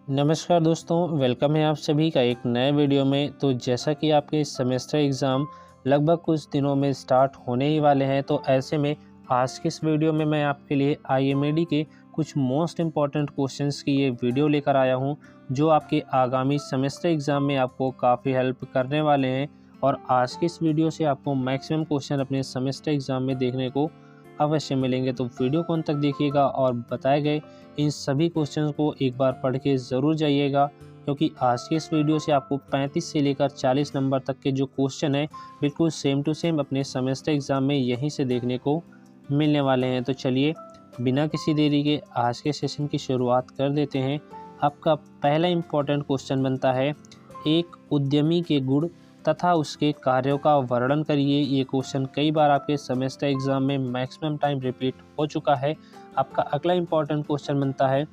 नमस्कार दोस्तों, वेलकम है आप सभी का एक नए वीडियो में। तो जैसा कि आपके सेमेस्टर एग्ज़ाम लगभग कुछ दिनों में स्टार्ट होने ही वाले हैं, तो ऐसे में आज के इस वीडियो में मैं आपके लिए आईएमएडी के कुछ मोस्ट इम्पॉर्टेंट क्वेश्चंस की ये वीडियो लेकर आया हूं, जो आपके आगामी सेमेस्टर एग्ज़ाम में आपको काफ़ी हेल्प करने वाले हैं। और आज की इस वीडियो से आपको मैक्सिमम क्वेश्चन अपने सेमेस्टर एग्ज़ाम में देखने को अवश्य मिलेंगे। तो वीडियो को अंत तक देखिएगा और बताए गए इन सभी क्वेश्चंस को एक बार पढ़ के ज़रूर जाइएगा, क्योंकि आज की इस वीडियो से आपको 35 से लेकर 40 नंबर तक के जो क्वेश्चन हैं बिल्कुल सेम टू सेम अपने सेमेस्टर एग्ज़ाम में यहीं से देखने को मिलने वाले हैं। तो चलिए बिना किसी देरी के आज के सेशन की शुरुआत कर देते हैं। आपका पहला इम्पोर्टेंट क्वेश्चन बनता है, एक उद्यमी के गुण तथा उसके कार्यों का वर्णन करिए। ये क्वेश्चन कई बार आपके सेमेस्टर एग्ज़ाम में मैक्सिमम टाइम रिपीट हो चुका है। आपका अगला इम्पोर्टेंट क्वेश्चन बनता है,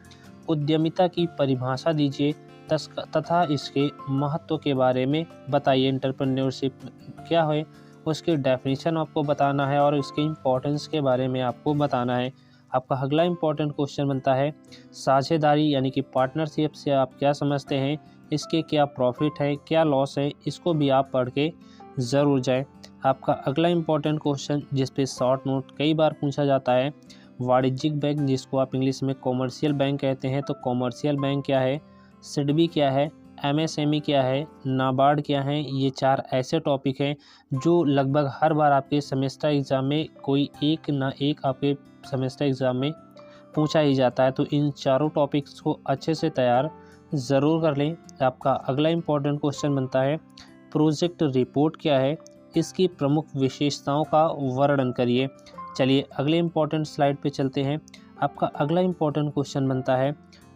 उद्यमिता की परिभाषा दीजिए तथा इसके महत्व के बारे में बताइए। एंटरप्रेन्योरशिप क्या है, उसकी डेफिनेशन आपको बताना है और इसके इम्पोर्टेंस के बारे में आपको बताना है। आपका अगला इम्पोर्टेंट क्वेश्चन बनता है, साझेदारी यानी कि पार्टनरशिप से आप क्या समझते हैं, इसके क्या प्रॉफिट है, क्या लॉस है, इसको भी आप पढ़ के ज़रूर जाएं। आपका अगला इम्पोर्टेंट क्वेश्चन जिस पे शॉर्ट नोट कई बार पूछा जाता है, वाणिज्यिक बैंक जिसको आप इंग्लिश में कॉमर्शियल बैंक कहते हैं, तो कॉमर्शियल बैंक क्या है, सिडबी क्या है, एमएसएमई क्या है, नाबार्ड क्या है। ये 4 ऐसे टॉपिक हैं जो लगभग हर बार आपके सेमेस्टर एग्ज़ाम में कोई एक ना एक आपके सेमेस्टर एग्ज़ाम में पूछा ही जाता है। तो इन चारों टॉपिक्स को अच्छे से तैयार ज़रूर कर लें। आपका अगला इम्पोर्टेंट क्वेश्चन बनता है, प्रोजेक्ट रिपोर्ट क्या है, इसकी प्रमुख विशेषताओं का वर्णन करिए। चलिए अगले इम्पोर्टेंट स्लाइड पे चलते हैं। आपका अगला इम्पोर्टेंट क्वेश्चन बनता है,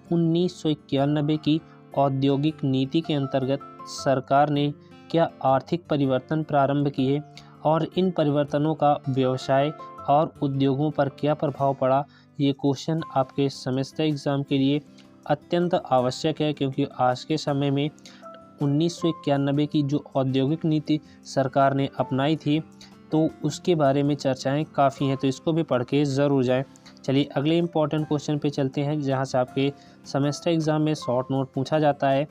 1991 की औद्योगिक नीति के अंतर्गत सरकार ने क्या आर्थिक परिवर्तन प्रारंभ किए और इन परिवर्तनों का व्यवसाय और उद्योगों पर क्या प्रभाव पड़ा। ये क्वेश्चन आपके सेमेस्टर एग्ज़ाम के लिए अत्यंत आवश्यक है, क्योंकि आज के समय में 1991 की जो औद्योगिक नीति सरकार ने अपनाई थी, तो उसके बारे में चर्चाएं काफ़ी हैं, तो इसको भी पढ़ के ज़रूर जाएं। चलिए अगले इम्पॉर्टेंट क्वेश्चन पे चलते हैं, जहां से आपके सेमेस्टर एग्ज़ाम में शॉर्ट नोट पूछा जाता है।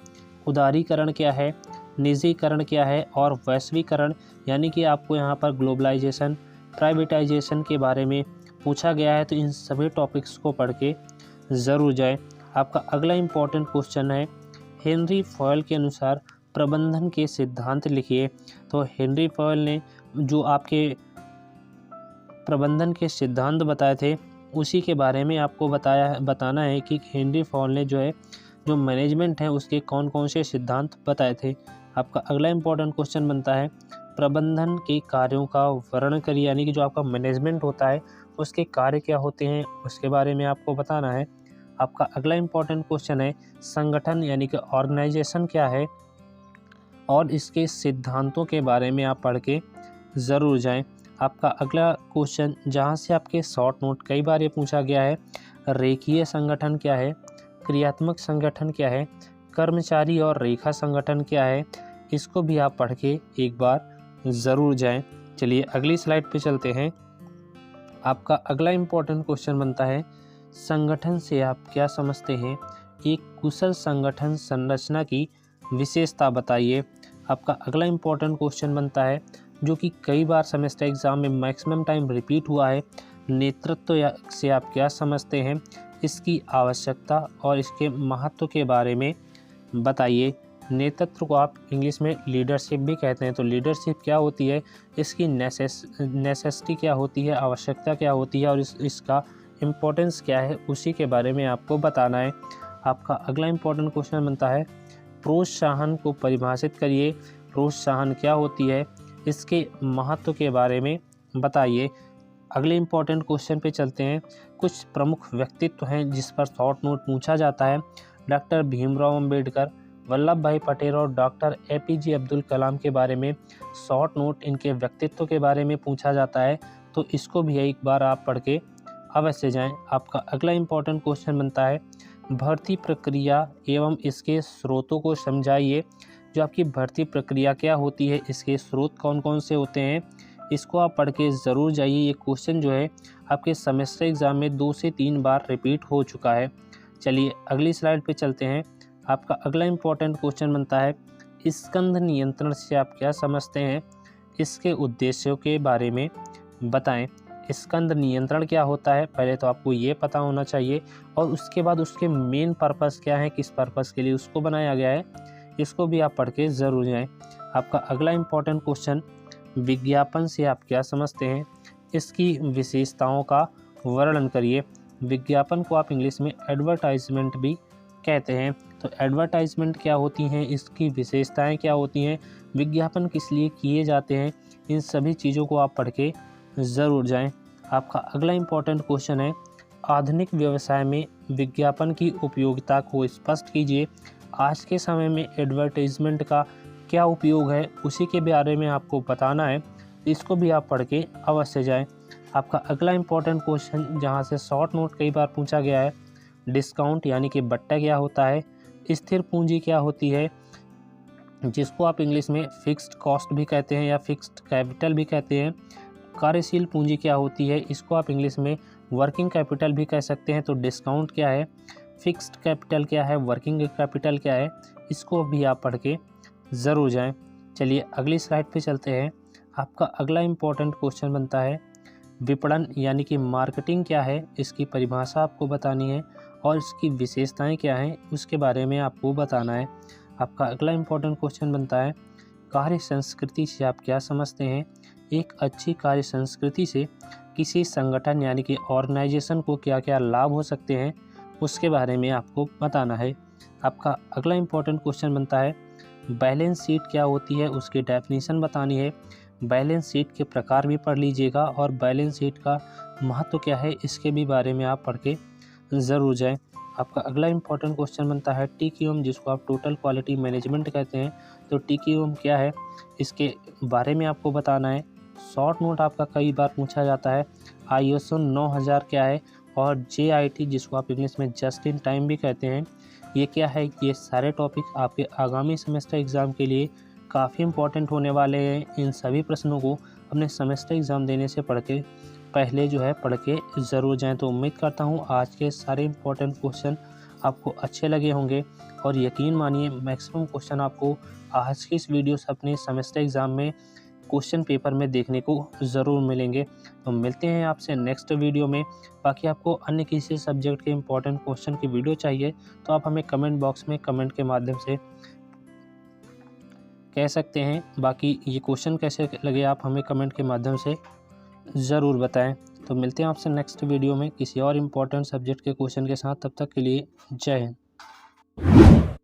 उदारीकरण क्या है, निजीकरण क्या है और वैश्वीकरण यानी कि आपको यहाँ पर ग्लोबलाइजेशन, प्राइवेटाइजेशन के बारे में पूछा गया है। तो इन सभी टॉपिक्स को पढ़ के ज़रूर जाएँ। आपका अगला इम्पॉर्टेंट क्वेश्चन है, हेनरी फॉयल के अनुसार प्रबंधन के सिद्धांत लिखिए। तो हेनरी फॉयल ने जो आपके प्रबंधन के सिद्धांत बताए थे, उसी के बारे में आपको बताना है कि हेनरी फॉयल ने जो मैनेजमेंट है उसके कौन कौन से सिद्धांत बताए थे। आपका अगला इम्पोर्टेंट क्वेश्चन बनता है, प्रबंधन के कार्यों का वर्णन करिए, यानी कि जो आपका मैनेजमेंट होता है उसके कार्य क्या होते हैं, उसके बारे में आपको बताना है। आपका अगला इम्पोर्टेंट क्वेश्चन है, संगठन यानी कि ऑर्गेनाइजेशन क्या है और इसके सिद्धांतों के बारे में आप पढ़ के ज़रूर जाएं। आपका अगला क्वेश्चन, जहां से आपके शॉर्ट नोट कई बार ये पूछा गया है, रेखीय संगठन क्या है, क्रियात्मक संगठन क्या है, कर्मचारी और रेखा संगठन क्या है, इसको भी आप पढ़ के एक बार ज़रूर जाएं। चलिए अगली स्लाइड पे चलते हैं। आपका अगला इम्पोर्टेंट क्वेश्चन बनता है, संगठन से आप क्या समझते हैं, एक कुशल संगठन संरचना की विशेषता बताइए। आपका अगला इम्पोर्टेंट क्वेश्चन बनता है, जो कि कई बार सेमेस्टर एग्ज़ाम में मैक्सिमम टाइम रिपीट हुआ है, नेतृत्व से आप क्या समझते हैं, इसकी आवश्यकता और इसके महत्व के बारे में बताइए। नेतृत्व को आप इंग्लिश में लीडरशिप भी कहते हैं। तो लीडरशिप क्या होती है, इसकी नेसेसिटी क्या होती है, आवश्यकता क्या होती है और इसका इम्पोर्टेंस क्या है, उसी के बारे में आपको बताना है। आपका अगला इम्पोर्टेंट क्वेश्चन बनता है, प्रोत्साहन को परिभाषित करिए। प्रोत्साहन क्या होती है, इसके महत्व के बारे में बताइए। अगले इम्पोर्टेंट क्वेश्चन पे चलते हैं। कुछ प्रमुख व्यक्तित्व हैं जिस पर शॉर्ट नोट पूछा जाता है, डॉक्टर भीमराव अंबेडकर, वल्लभ भाई पटेल और डॉक्टर एपीजे अब्दुल कलाम के बारे में शॉर्ट नोट इनके व्यक्तित्व के बारे में पूछा जाता है। तो इसको भी एक बार आप पढ़ के अवश्य जाएं। आपका अगला इम्पोर्टेंट क्वेश्चन बनता है, भर्ती प्रक्रिया एवं इसके स्रोतों को समझाइए। जो आपकी भर्ती प्रक्रिया क्या होती है, इसके स्रोत कौन कौन से होते हैं, इसको आप पढ़ के ज़रूर जाइए। ये क्वेश्चन आपके सेमेस्टर एग्ज़ाम में 2 से 3 बार रिपीट हो चुका है। चलिए अगली स्लाइड पे चलते हैं। आपका अगला इम्पोर्टेंट क्वेश्चन बनता है स्कंध नियंत्रण से आप क्या समझते हैं, इसके उद्देश्यों के बारे में बताएं। स्कंध नियंत्रण क्या होता है पहले तो आपको ये पता होना चाहिए, और उसके बाद उसके मेन पर्पस क्या है, किस पर्पस के लिए उसको बनाया गया है, इसको भी आप पढ़ के ज़रूर जाएं। आपका अगला इम्पोर्टेंट क्वेश्चन विज्ञापन से आप क्या समझते हैं, इसकी विशेषताओं का वर्णन करिए। विज्ञापन को आप इंग्लिश में एडवर्टाइजमेंट भी कहते हैं। तो एडवर्टाइजमेंट क्या होती हैं, इसकी विशेषताएं क्या होती हैं, विज्ञापन किस लिए किए जाते हैं, इन सभी चीज़ों को आप पढ़ के ज़रूर जाएं। आपका अगला इम्पोर्टेंट क्वेश्चन है आधुनिक व्यवसाय में विज्ञापन की उपयोगिता को स्पष्ट कीजिए। आज के समय में एडवर्टाइजमेंट का क्या उपयोग है, उसी के बारे में आपको बताना है, इसको भी आप पढ़ के अवश्य जाएं। आपका अगला इम्पोर्टेंट क्वेश्चन जहां से शॉर्ट नोट कई बार पूछा गया है, डिस्काउंट यानी कि बट्टा क्या होता है, स्थिर पूंजी क्या होती है, जिसको आप इंग्लिश में फिक्स्ड कॉस्ट भी कहते हैं या फिक्स्ड कैपिटल भी कहते हैं, कार्यशील पूंजी क्या होती है, इसको आप इंग्लिश में वर्किंग कैपिटल भी कह सकते हैं। तो डिस्काउंट क्या है, फिक्स्ड कैपिटल क्या है, वर्किंग कैपिटल क्या है, इसको भी आप पढ़ के ज़रूर जाएं। चलिए अगली स्लाइड पे चलते हैं। आपका अगला इम्पोर्टेंट क्वेश्चन बनता है विपणन यानी कि मार्केटिंग क्या है, इसकी परिभाषा आपको बतानी है और इसकी विशेषताएं क्या हैं उसके बारे में आपको बताना है। आपका अगला इम्पोर्टेंट क्वेश्चन बनता है कार्य संस्कृति से आप क्या समझते हैं, एक अच्छी कार्य संस्कृति से किसी संगठन यानी कि ऑर्गेनाइजेशन को क्या क्या लाभ हो सकते हैं, उसके बारे में आपको बताना है। आपका अगला इम्पोर्टेंट क्वेश्चन बनता है बैलेंस शीट क्या होती है, उसकी डेफिनेशन बतानी है। बैलेंस शीट के प्रकार भी पढ़ लीजिएगा और बैलेंस शीट का महत्व क्या है, इसके भी बारे में आप पढ़ के ज़रूर जाएं। आपका अगला इम्पोर्टेंट क्वेश्चन बनता है TQM, जिसको आप टोटल क्वालिटी मैनेजमेंट कहते हैं। तो TQM क्या है, इसके बारे में आपको बताना है। शॉर्ट नोट आपका कई बार पूछा जाता है ISO 9000 क्या है, और JIT जिसको आप इंग्लिश में जस्ट इन टाइम भी कहते हैं, ये क्या है। ये सारे टॉपिक आपके आगामी सेमेस्टर एग्ज़ाम के लिए काफ़ी इम्पोर्टेंट होने वाले हैं। इन सभी प्रश्नों को अपने सेमेस्टर एग्ज़ाम देने से पहले पढ़ के ज़रूर जाएं। तो उम्मीद करता हूँ आज के सारे इम्पोर्टेंट क्वेश्चन आपको अच्छे लगे होंगे, और यकीन मानिए मैक्सिमम क्वेश्चन आपको आज की इस वीडियो से अपने सेमेस्टर एग्ज़ाम में क्वेश्चन पेपर में देखने को ज़रूर मिलेंगे। तो मिलते हैं आपसे नेक्स्ट वीडियो में। बाकी आपको अन्य किसी सब्जेक्ट के इम्पोर्टेंट क्वेश्चन की वीडियो चाहिए तो आप हमें कमेंट बॉक्स में कमेंट के माध्यम से कह सकते हैं। बाकी ये क्वेश्चन कैसे लगे आप हमें कमेंट के माध्यम से ज़रूर बताएं। तो मिलते हैं आपसे नेक्स्ट वीडियो में किसी और इम्पोर्टेंट सब्जेक्ट के क्वेश्चन के साथ। तब तक के लिए जय हिंद।